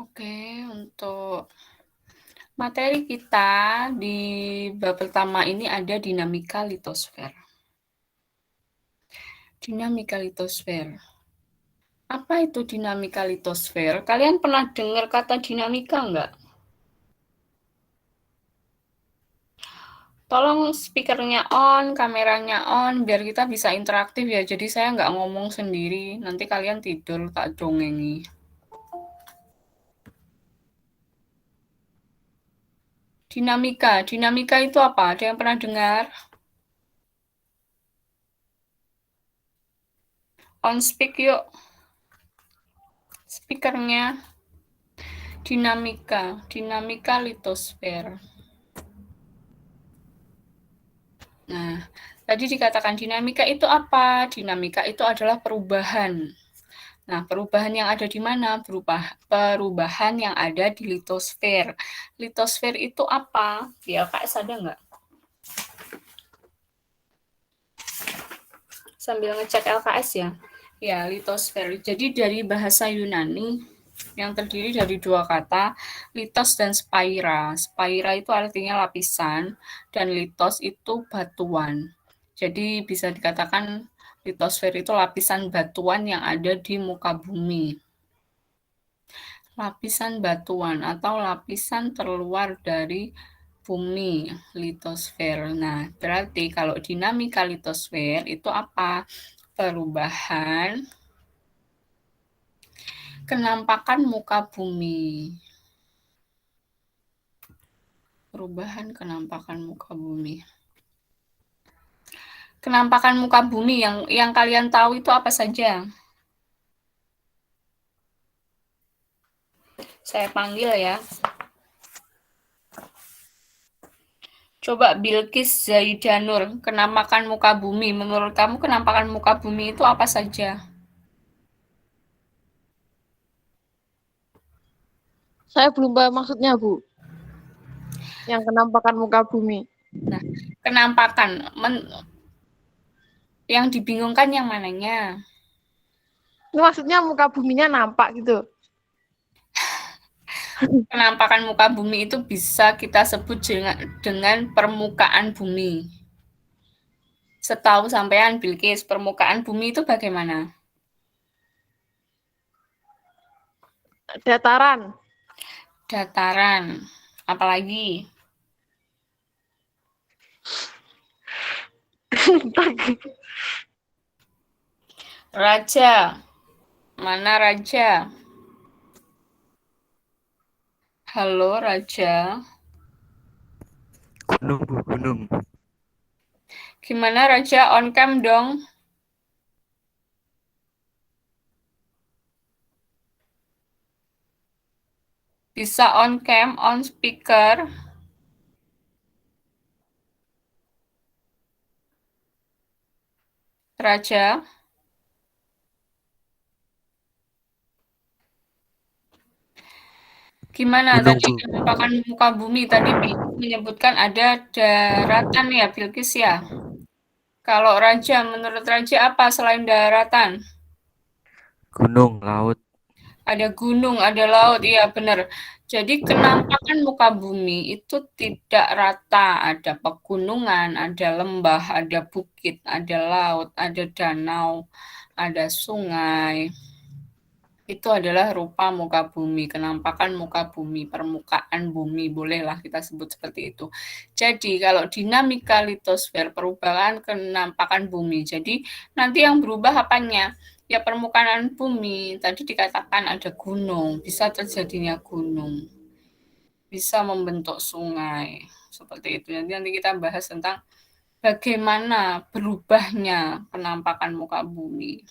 Oke, untuk materi kita di bab pertama ini ada dinamika litosfer. Dinamika litosfer. Apa itu dinamika litosfer? Kalian pernah dengar kata dinamika nggak? Tolong speakernya on, kameranya on, biar kita bisa interaktif ya. Jadi saya nggak ngomong sendiri, nanti kalian tidur tak dongengi. Dinamika itu apa? Ada yang pernah dengar? On speak yuk, speakernya. Dinamika litosfer. Nah, tadi dikatakan dinamika itu apa? Dinamika itu adalah perubahan. Nah, perubahan yang ada di mana? Perubahan yang ada di litosfer. Litosfer itu apa? Ya, Kak, ada nggak? Sambil ngecek LKS ya. Ya, litosfer. Jadi dari bahasa Yunani yang terdiri dari dua kata, litos dan spaira. Spaira itu artinya lapisan dan litos itu batuan. Jadi bisa dikatakan litosfer itu lapisan batuan yang ada di muka bumi. Lapisan batuan atau lapisan terluar dari bumi, litosfer. Nah, berarti kalau dinamika litosfer itu apa? Perubahan kenampakan muka bumi. Perubahan kenampakan muka bumi. Kenampakan muka bumi yang kalian tahu itu apa saja? Saya panggil ya. Coba Bilkis Zaidanur, kenampakan muka bumi. Menurut kamu kenampakan muka bumi itu apa saja? Saya belum paham maksudnya, Bu. Yang kenampakan muka bumi. Nah, kenampakan yang dibingungkan yang mananya? Ini maksudnya muka buminya nampak gitu. Kenampakan muka bumi itu bisa kita sebut dengan permukaan bumi. Setahu sampean Bilkis, permukaan bumi itu bagaimana? Dataran. Dataran. Apalagi? Raja. Mana Raja? Halo Raja. Gunung, Bu, gunung. Gimana Raja on cam dong? Bisa on cam, on speaker. Raja. Gimana Gunung, tadi Bu. kenampakan muka bumi? Tadi menyebutkan ada daratan ya, Bilkis ya? Kalau Raja, menurut Raja apa selain daratan? Gunung, laut. Ada gunung, ada laut, iya benar. Jadi kenampakan muka bumi itu tidak rata. Ada pegunungan, ada lembah, ada bukit, ada laut, ada danau, ada sungai. Itu adalah rupa muka bumi, kenampakan muka bumi, permukaan bumi, bolehlah kita sebut seperti itu. Jadi kalau dinamika litosfer, perubahan kenampakan bumi. Jadi nanti yang berubah apanya? Ya permukaan bumi. Tadi dikatakan ada gunung, bisa terjadinya gunung, bisa membentuk sungai. Seperti itu. Nanti kita bahas tentang bagaimana berubahnya penampakan muka bumi.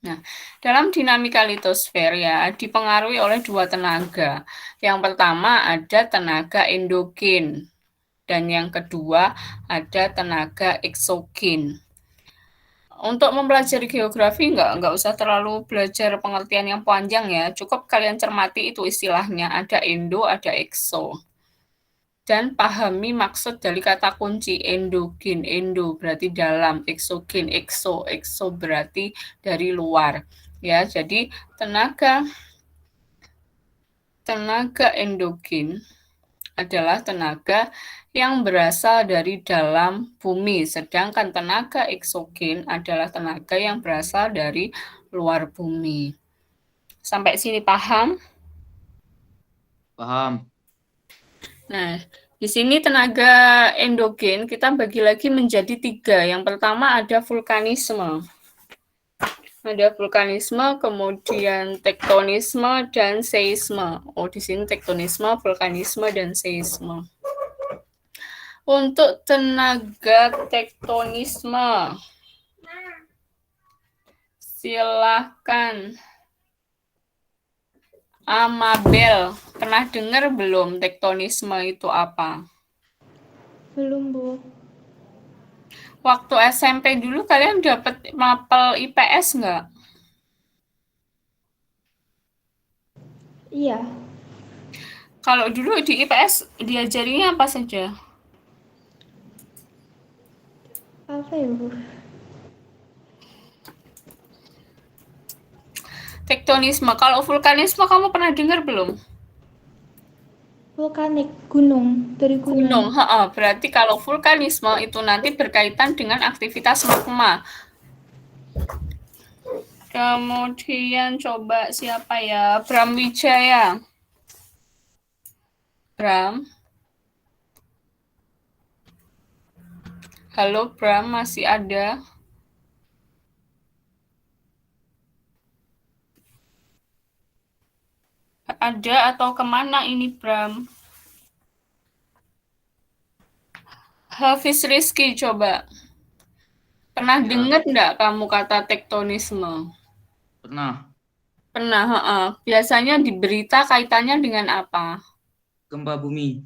Nah, dalam dinamika litosfer ya dipengaruhi oleh dua tenaga. Yang pertama ada tenaga endogen dan yang kedua ada tenaga eksogen. Untuk mempelajari geografi nggak usah terlalu belajar pengertian yang panjang ya. Cukup kalian cermati itu istilahnya ada endo, ada ekso. Dan pahami maksud dari kata kunci endogen. Endo berarti dalam, eksogen, ekso berarti dari luar. Ya, jadi tenaga Tenaga endogen adalah tenaga yang berasal dari dalam bumi, sedangkan tenaga eksogen adalah tenaga yang berasal dari luar bumi. Sampai sini paham? Paham. Nah, di sini tenaga endogen kita bagi lagi menjadi 3. Yang pertama ada vulkanisme. Ada vulkanisme, kemudian tektonisme, dan seisme. Oh, di sini tektonisme, vulkanisme, dan seisme. Untuk tenaga tektonisme, silakan. Amabel, pernah dengar belum tektonisme itu apa? Belum, Bu. Waktu SMP dulu kalian dapat mapel IPS nggak? Iya. Kalau dulu di IPS diajarinya apa saja? Apa ya, Bu? Tektonisme. Kalau vulkanisme kamu pernah dengar belum? Vulkanik, gunung, dari Gunung. gunung. Berarti kalau vulkanisme itu nanti berkaitan dengan aktivitas magma. Kemudian coba siapa ya? Bram Wijaya. Bram. Halo Bram, masih ada? Ada atau kemana ini Bram? Hafiz Rizky coba. Pernah Ya. dengar nggak kamu kata tektonisme? Pernah. Pernah, biasanya di berita kaitannya dengan apa? Gempa bumi.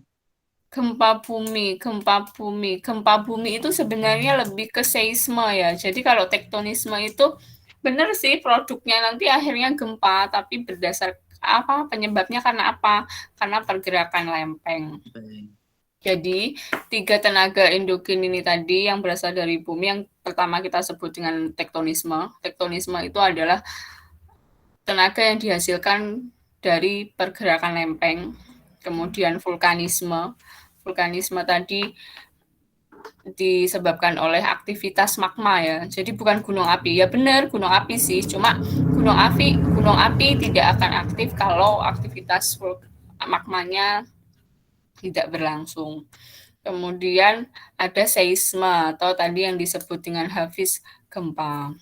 Gempa bumi, gempa bumi. Gempa bumi itu sebenarnya lebih ke seisme ya. Jadi kalau tektonisme itu benar sih produknya nanti akhirnya gempa, tapi berdasar apa penyebabnya karena apa? Karena pergerakan lempeng. Jadi 3 tenaga endogen ini tadi yang berasal dari bumi yang pertama kita sebut dengan tektonisme. Tektonisme itu adalah tenaga yang dihasilkan dari pergerakan lempeng. Kemudian vulkanisme. Vulkanisme tadi disebabkan oleh aktivitas magma ya. Jadi bukan gunung api. Ya benar, gunung api sih. Cuma gunung api tidak akan aktif kalau aktivitas magmanya tidak berlangsung. Kemudian ada seisme atau tadi yang disebut dengan Hafiz gempa.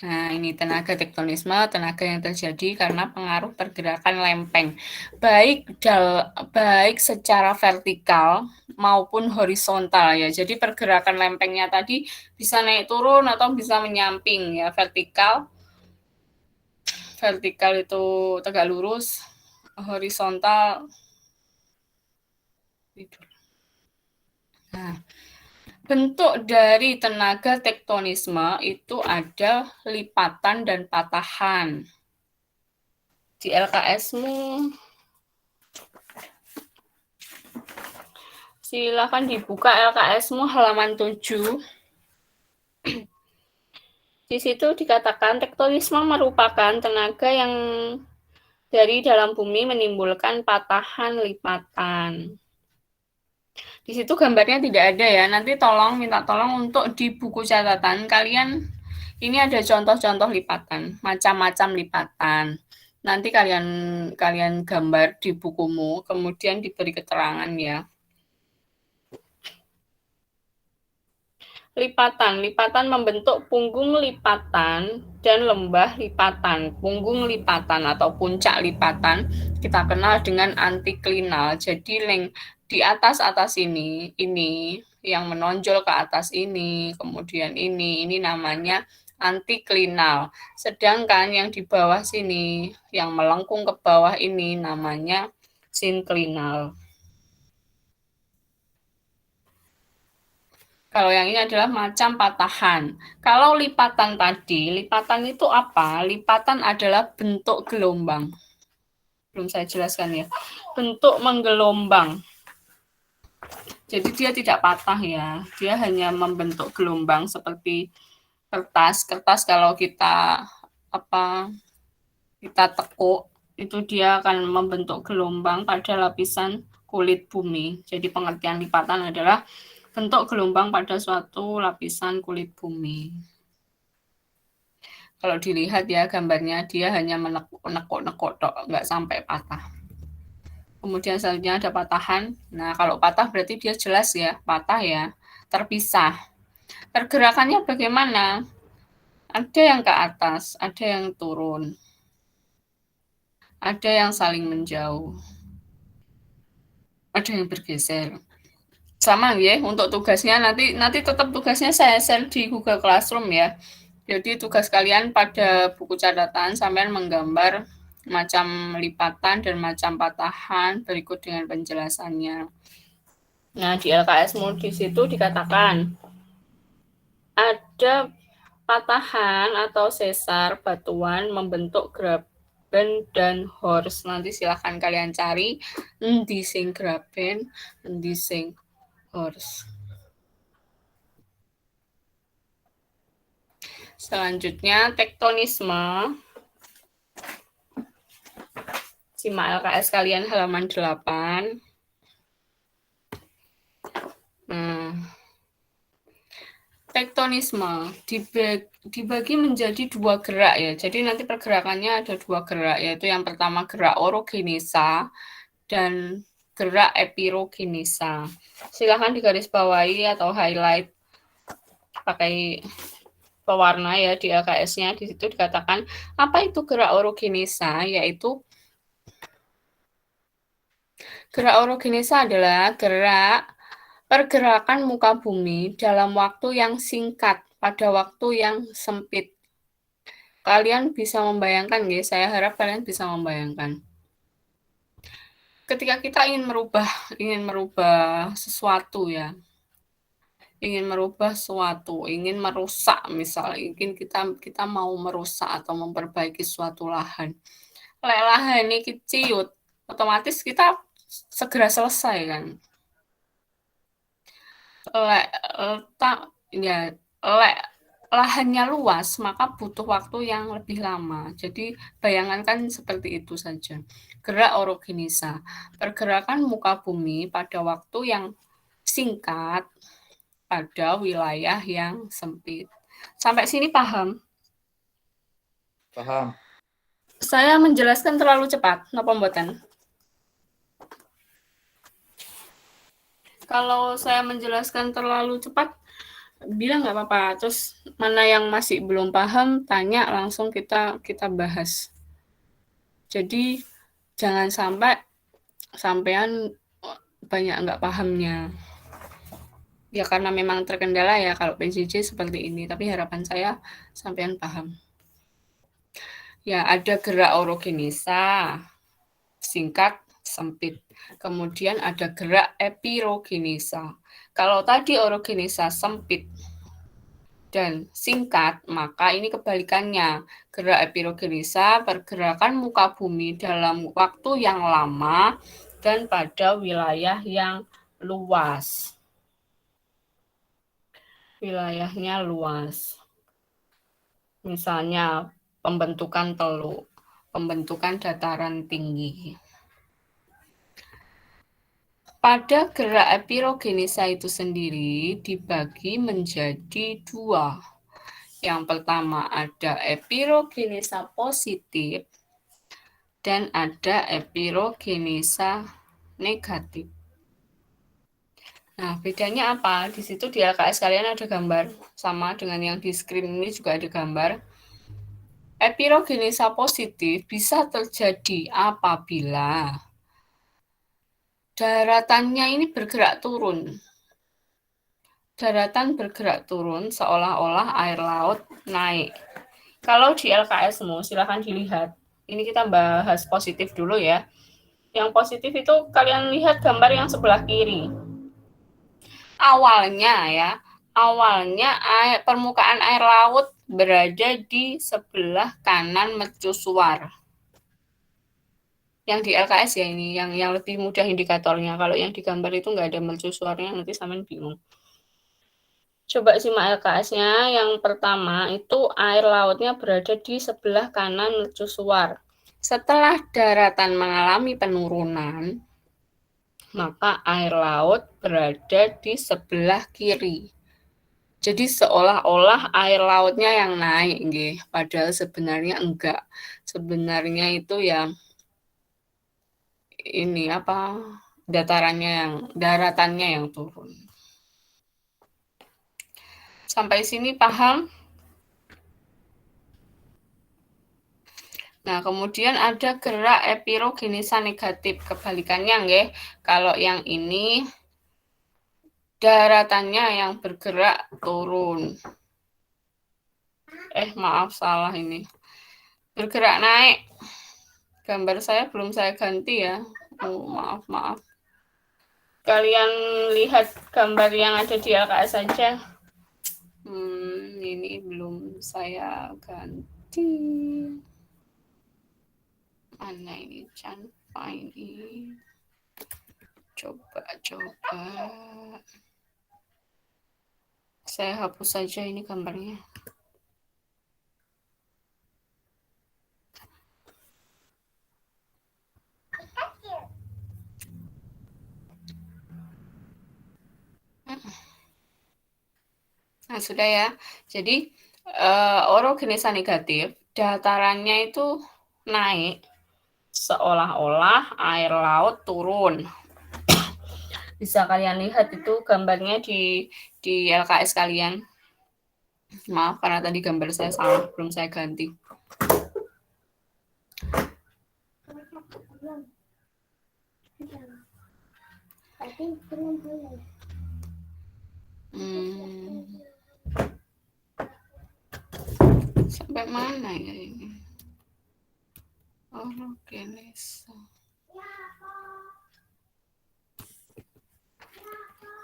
Nah, ini tenaga tektonisme, tenaga yang terjadi karena pengaruh pergerakan lempeng, baik secara vertikal maupun horizontal ya. Jadi pergerakan lempengnya tadi bisa naik turun atau bisa menyamping ya. Vertikal itu tegak lurus, horizontal. Nah, bentuk dari tenaga tektonisme itu ada lipatan dan patahan. Di LKS-mu silakan dibuka LKS-mu halaman 7. Di situ dikatakan tektonisme merupakan tenaga yang dari dalam bumi menimbulkan patahan lipatan. Di situ gambarnya tidak ada ya. Nanti minta tolong untuk di buku catatan kalian ini ada contoh-contoh lipatan, macam-macam lipatan. Nanti kalian gambar di bukumu, kemudian diberi keterangan ya. Lipatan membentuk punggung lipatan dan lembah lipatan. Punggung lipatan atau puncak lipatan kita kenal dengan antiklinal. Jadi di atas ini yang menonjol ke atas ini, kemudian ini namanya antiklinal. Sedangkan yang di bawah sini, yang melengkung ke bawah ini namanya sinklinal. Kalau yang ini adalah macam patahan. Kalau lipatan tadi, lipatan itu apa? Lipatan adalah bentuk gelombang. Belum saya jelaskan ya. Bentuk menggelombang. Jadi dia tidak patah ya. Dia hanya membentuk gelombang seperti Kertas kalau kita kita tekuk itu dia akan membentuk gelombang pada lapisan kulit bumi. Jadi pengertian lipatan adalah bentuk gelombang pada suatu lapisan kulit bumi. Kalau dilihat ya gambarnya dia hanya menekuk-nekuk tok, nggak sampai patah. Kemudian selanjutnya ada patahan. Nah, kalau patah berarti dia jelas ya, patah ya, terpisah. Pergerakannya bagaimana? Ada yang ke atas, ada yang turun. Ada yang saling menjauh. Ada yang bergeser. Sama ya, untuk tugasnya nanti tetap tugasnya saya share di Google Classroom ya. Jadi tugas kalian pada buku catatan sampean menggambar macam lipatan dan macam patahan berikut dengan penjelasannya. Nah, di LKS-mu di situ dikatakan ada patahan atau sesar batuan membentuk graben dan horst. Nanti silahkan kalian cari endi sing graben, endi sing horst. Selanjutnya tektonisme. Simak LKS kalian halaman 8. Tektonisme dibagi menjadi 2 gerak ya. Jadi nanti pergerakannya ada 2 gerak, yaitu yang pertama gerak orogenesa dan gerak epirogenesa. Silakan digarisbawahi atau highlight pakai pewarna ya di LKS-nya. Di situ dikatakan apa itu gerak orogenesa, yaitu gerak orogenesa adalah gerak pergerakan muka bumi dalam waktu yang singkat pada waktu yang sempit. Kalian bisa membayangkan ya, saya harap kalian bisa membayangkan. Ketika kita ingin merubah sesuatu ya, ingin merubah sesuatu, ingin merusak misalnya, ingin kita mau merusak atau memperbaiki suatu lahan. Lahan ini keciut, otomatis kita segera selesai kan. Lahannya luas, maka butuh waktu yang lebih lama. Jadi bayangankan seperti itu saja. Gerak orogenesa, pergerakan muka bumi pada waktu yang singkat pada wilayah yang sempit. Sampai sini paham? Paham. Saya menjelaskan terlalu cepat, napa mboten? Kalau saya menjelaskan terlalu cepat, bilang nggak apa-apa. Terus mana yang masih belum paham, tanya langsung kita bahas. Jadi jangan sampai sampean banyak nggak pahamnya. Ya karena memang terkendala ya kalau PJJ seperti ini. Tapi harapan saya sampean paham. Ya ada gerak orogenesa, singkat, sempit. Kemudian ada gerak epirogenesa. Kalau tadi orogenesa sempit dan singkat, maka ini kebalikannya. Gerak epirogenesa pergerakan muka bumi dalam waktu yang lama dan pada wilayah yang luas. Wilayahnya luas. Misalnya pembentukan teluk, pembentukan dataran tinggi. Pada gerak epirogenesa itu sendiri dibagi menjadi 2. Yang pertama ada epirogenesa positif dan ada epirogenesa negatif. Nah, bedanya apa? Di situ di LKS kalian ada gambar, sama dengan yang di screen ini juga ada gambar. Epirogenesa positif bisa terjadi apabila daratannya ini bergerak turun. Daratan bergerak turun seolah-olah air laut naik. Kalau di LKS-mu, silakan dilihat. Ini kita bahas positif dulu ya. Yang positif itu kalian lihat gambar yang sebelah kiri. Awalnya permukaan air laut berada di sebelah kanan mercusuar. Yang di LKS ya ini, yang lebih mudah indikatornya. Kalau yang di gambar itu nggak ada mercusuarnya, nanti sampean bingung. Coba simak LKS-nya. Yang pertama itu air lautnya berada di sebelah kanan mercusuar. Setelah daratan mengalami penurunan, maka air laut berada di sebelah kiri. Jadi seolah-olah air lautnya yang naik, nggih. Padahal sebenarnya enggak. Sebenarnya itu ya ini apa? Daratannya yang turun. Sampai sini paham? Nah, kemudian ada gerak epirogenesa negatif. Kebalikannya, nggih. Kalau yang ini daratannya yang bergerak turun. Maaf, salah ini. Bergerak naik. Gambar saya belum saya ganti ya. Maaf. Kalian lihat gambar yang ada di LKS saja. Ini belum saya ganti. Mana ini Canva ini? Coba. Saya hapus saja ini gambarnya. Nah, sudah ya. Jadi, orogenesa negatif, datarannya itu naik, seolah-olah air laut turun. Bisa kalian lihat itu gambarnya di LKS kalian. Maaf, karena tadi gambar saya salah, belum saya ganti. Sampai mana ya ini? Orogenesa.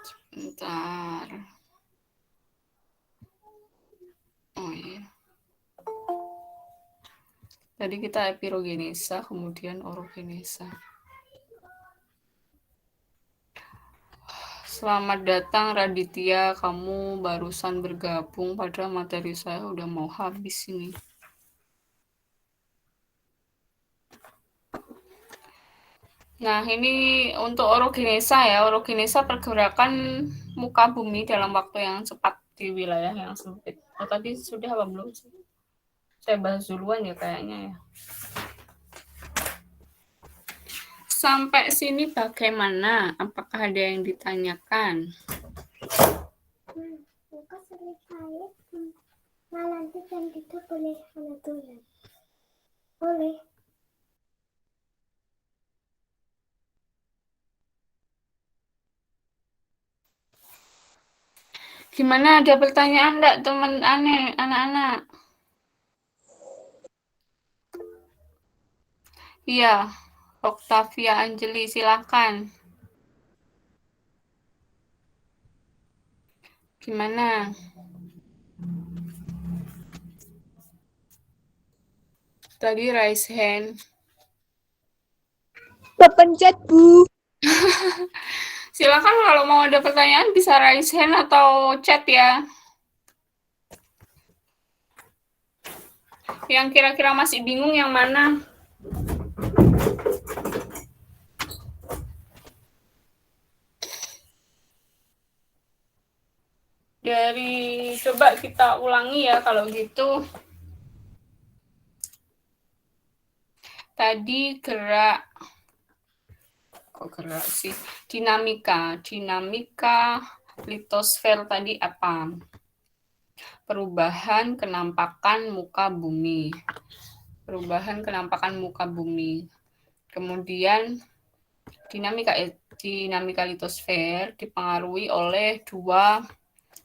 Sebentar. Oh iya. Tadi kita epirogenesa, kemudian orogenesa. Selamat datang Raditya, kamu barusan bergabung, padahal materi saya udah mau habis ini. Nah, ini untuk orogenesa ya. Orogenesa pergerakan muka bumi dalam waktu yang cepat di wilayah yang sempit. Tadi sudah apa belum sih? Saya bahas duluan ya kayaknya ya. Sampai sini bagaimana? Apakah ada yang ditanyakan? Nanti kan kita boleh menentukan. Boleh. Gimana, ada pertanyaan enggak teman anak-anak? Iya, Octavia Anjeli, silakan. Gimana? Tadi raise hand. Kepencet, Bu. Silakan kalau mau ada pertanyaan bisa raise hand atau chat ya. Yang kira-kira masih bingung yang mana? Coba kita ulangi ya kalau gitu. Tadi gerak sih? Dinamika litosfer tadi apa? Perubahan kenampakan muka bumi. Kemudian dinamika litosfer dipengaruhi oleh dua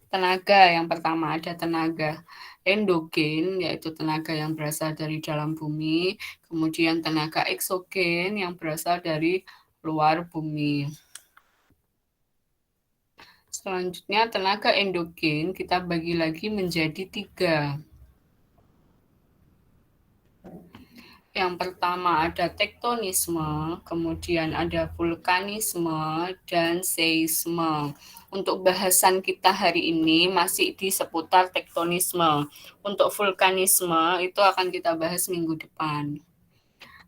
tenaga. Yang pertama ada tenaga endogen, yaitu tenaga yang berasal dari dalam bumi, kemudian tenaga eksogen yang berasal dari luar bumi. Selanjutnya tenaga endogen kita bagi lagi menjadi 3. Yang pertama ada tektonisme, kemudian ada vulkanisme, dan seisme. Untuk bahasan kita hari ini masih di seputar tektonisme. Untuk vulkanisme itu akan kita bahas minggu depan.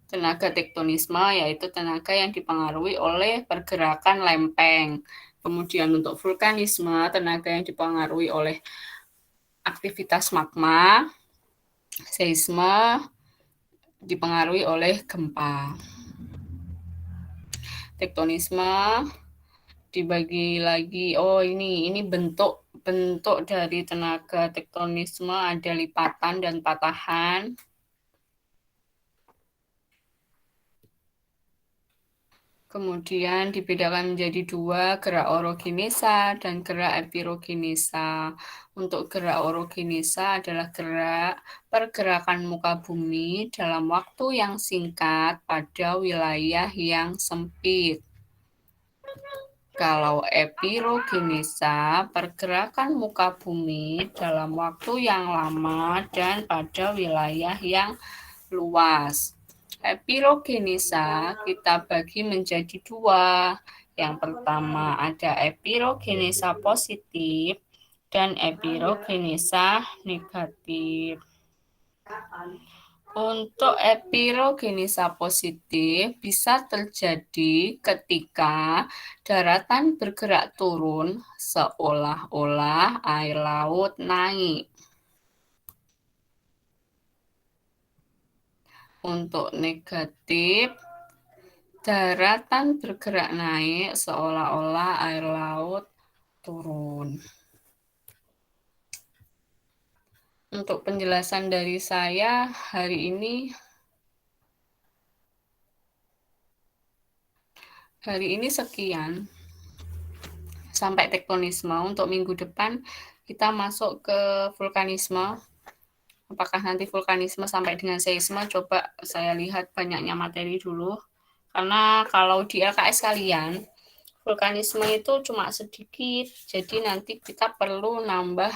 Tenaga tektonisme yaitu tenaga yang dipengaruhi oleh pergerakan lempeng. Kemudian untuk vulkanisme, tenaga yang dipengaruhi oleh aktivitas magma, seisme, dipengaruhi oleh gempa. Tektonisme dibagi lagi, ini bentuk dari tenaga tektonisme ada lipatan dan patahan. Kemudian dibedakan menjadi dua, gerak orogenesa dan gerak epirogenesa. Untuk gerak orogenesa adalah gerak pergerakan muka bumi dalam waktu yang singkat pada wilayah yang sempit. Kalau epirogenesa, pergerakan muka bumi dalam waktu yang lama dan pada wilayah yang luas. Epirogenesa kita bagi menjadi dua. Yang pertama ada epirogenesa positif dan epirogenesa negatif. Untuk epirogenesa positif bisa terjadi ketika daratan bergerak turun seolah-olah air laut naik. Untuk negatif, daratan bergerak naik seolah-olah air laut turun. Untuk penjelasan dari saya hari ini sekian. Sampai tektonisme. Untuk minggu depan kita masuk ke vulkanisme. Apakah nanti vulkanisme sampai dengan seisme? Coba saya lihat banyaknya materi dulu. Karena kalau di LKS kalian, vulkanisme itu cuma sedikit. Jadi nanti kita perlu nambah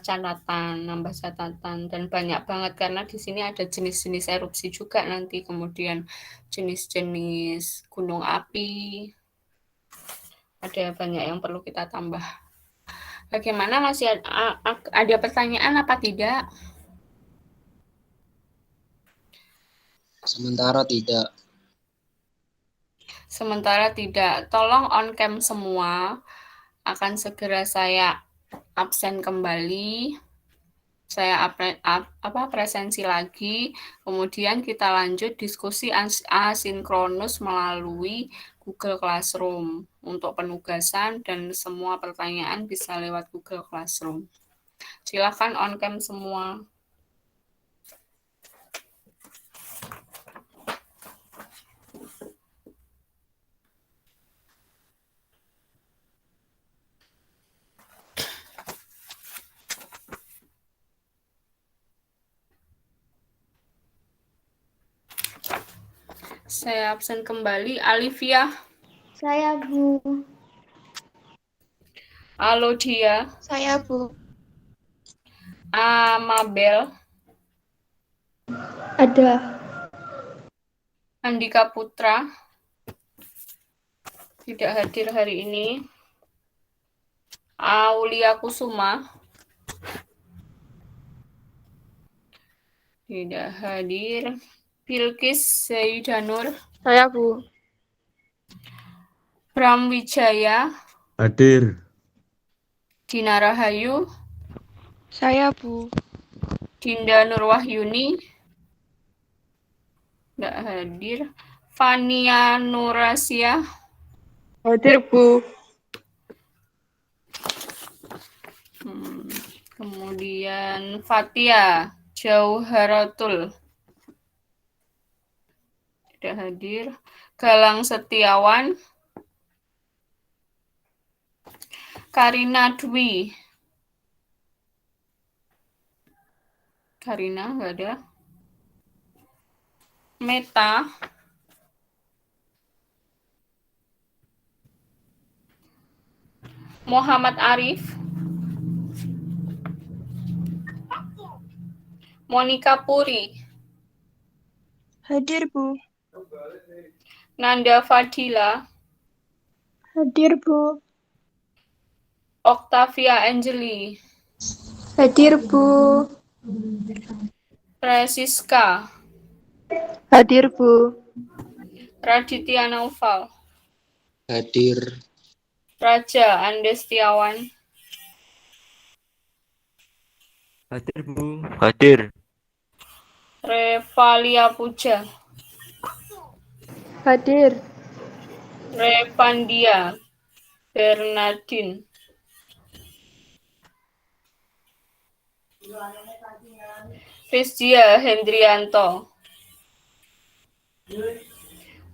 catatan dan banyak banget karena di sini ada jenis-jenis erupsi juga nanti, kemudian jenis-jenis gunung api. Ada banyak yang perlu kita tambah. Bagaimana, masih ada pertanyaan apa tidak? Sementara tidak. Tolong on cam semua. Akan segera saya absen kembali. Saya presensi lagi. Kemudian kita lanjut diskusi asinkronus melalui Google Classroom. Untuk penugasan dan semua pertanyaan bisa lewat Google Classroom. Silakan on cam semua. Saya absen kembali. Alivia. Saya, Bu. Halo Dia. Saya, Bu. Mabel. Ada. Andika Putra. Tidak hadir hari ini. Aulia Kusuma. Tidak hadir. Bilkis Zaidanur. Saya, Bu. Bram Wijaya. Hadir. Dina Rahayu. Saya, Bu. Dinda Nurwahyuni. Tidak hadir. Fania Nurasia. Hadir, Bu. Kemudian Fatia Jauharatul. Tidak hadir. Galang Setiawan. Karina Dwi. Karina nggak ada. Meta. Muhammad Arif. Monica Puri. Hadir, Bu. Nanda Fadila. Hadir, Bu. Octavia Angeli, Hadir, Bu. Francisca, Hadir, Bu. Raditya Naufal, Hadir. Raja Andestiawan, Hadir, Bu. Hadir. Revalia Puja, Hadir. Repandia Bernardine, Rizdia Hendrianto,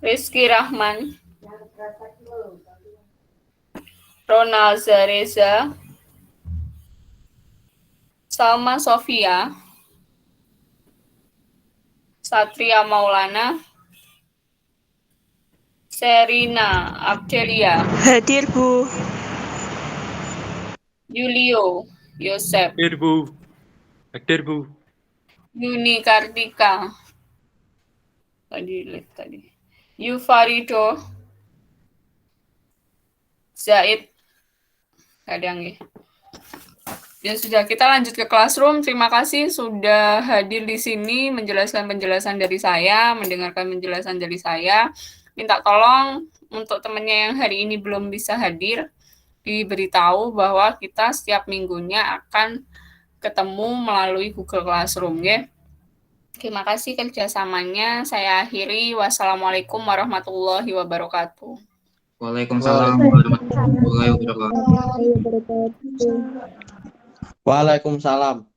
Rizky Rahman, Ronald Zareza, Salma Sofia, Satria Maulana, Serina Abdelia, Hadir, Bu. Julio Yosep, Hadir, Bu. Hadir, Bu. Yuni Kartika, tadi, Yufarido, Zaid, kadang ya. Ya sudah, kita lanjut ke classroom. Terima kasih sudah hadir di sini menjelaskan penjelasan dari saya, mendengarkan penjelasan dari saya. Minta tolong untuk temannya yang hari ini belum bisa hadir, diberitahu bahwa kita setiap minggunya akan ketemu melalui Google Classroom, ya. Terima kasih kerjasamanya. Saya akhiri. Wassalamualaikum warahmatullahi wabarakatuh. Waalaikumsalam warahmatullahi wabarakatuh. Waalaikumsalam. Waalaikumsalam.